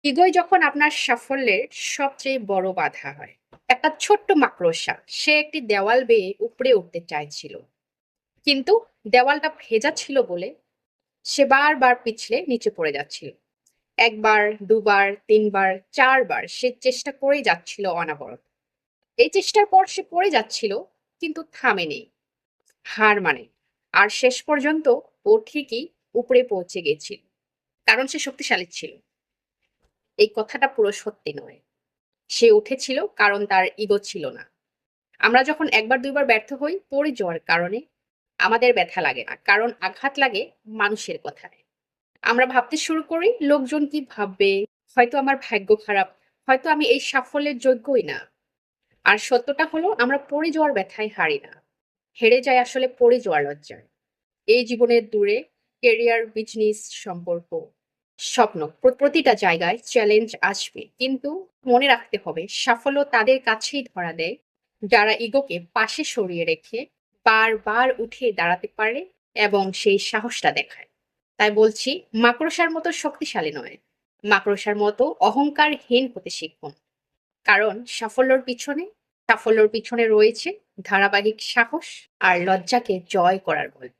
ইগোই যখন আপনার সাফল্যের সবচেয়ে বড় বাধা হয়। একটা ছোট্ট মাকড়সা সে একটি দেওয়াল বেয়ে উপরে উঠতে চাইছিল, কিন্তু দেওয়ালটা ভেজা ছিল বলে সে বারবার পিছলে নিচে পড়ে যাচ্ছিল। একবার, দুবার, তিনবার, চারবার সে চেষ্টা করেই যাচ্ছিল অনাবরত। এই চেষ্টার পর সে পড়ে যাচ্ছিল, কিন্তু থামেনি, হার মানে। আর শেষ পর্যন্ত ও ঠিকই উপরে পৌঁছে গেছিল, কারণ সে শক্তিশালী ছিল। এই কথাটা পুরো সত্যি নয়। সে উঠেছিল কারণ তার ইগো ছিল না। আমরা যখন একবার দুইবার ব্যর্থ হই পড়ে যাওয়ার কারণে, আমাদের ব্যথা লাগে না, কারণ আঘাত লাগে মানুষের কথায়। আমরা ভাবতে শুরু করি, লোকজন কি ভাববে, হয়তো আমার ভাগ্য খারাপ, হয়তো আমি এই সাফল্যের যোগ্যই না। আর সত্যটা হলো, আমরা পড়ে যাওয়ার ব্যথায় হারি না, হেরে যায় আসলে পড়ে যাওয়ার লজ্জায়। এই জীবনের দূরে কেরিয়ার, বিজনেস, সম্পর্ক, স্বপ্ন, প্রতিটা জায়গায় চ্যালেঞ্জ আসবে, কিন্তু মনে রাখতে হবে সাফল্য তাদের কাছেই ধরা দেয় যারা ইগোকে পাশে সরিয়ে রেখে বারবার উঠে দাঁড়াতে পারে এবং সেই সাহসটা দেখায়। তাই বলছি, মাকড়সার মতো শক্তিশালী নয়, মাকড়সার মতো অহংকারহীন হতে শিখুন। কারণ সাফল্যর পিছনে রয়েছে ধারাবাহিক সাহস আর লজ্জাকে জয় করার গল্প।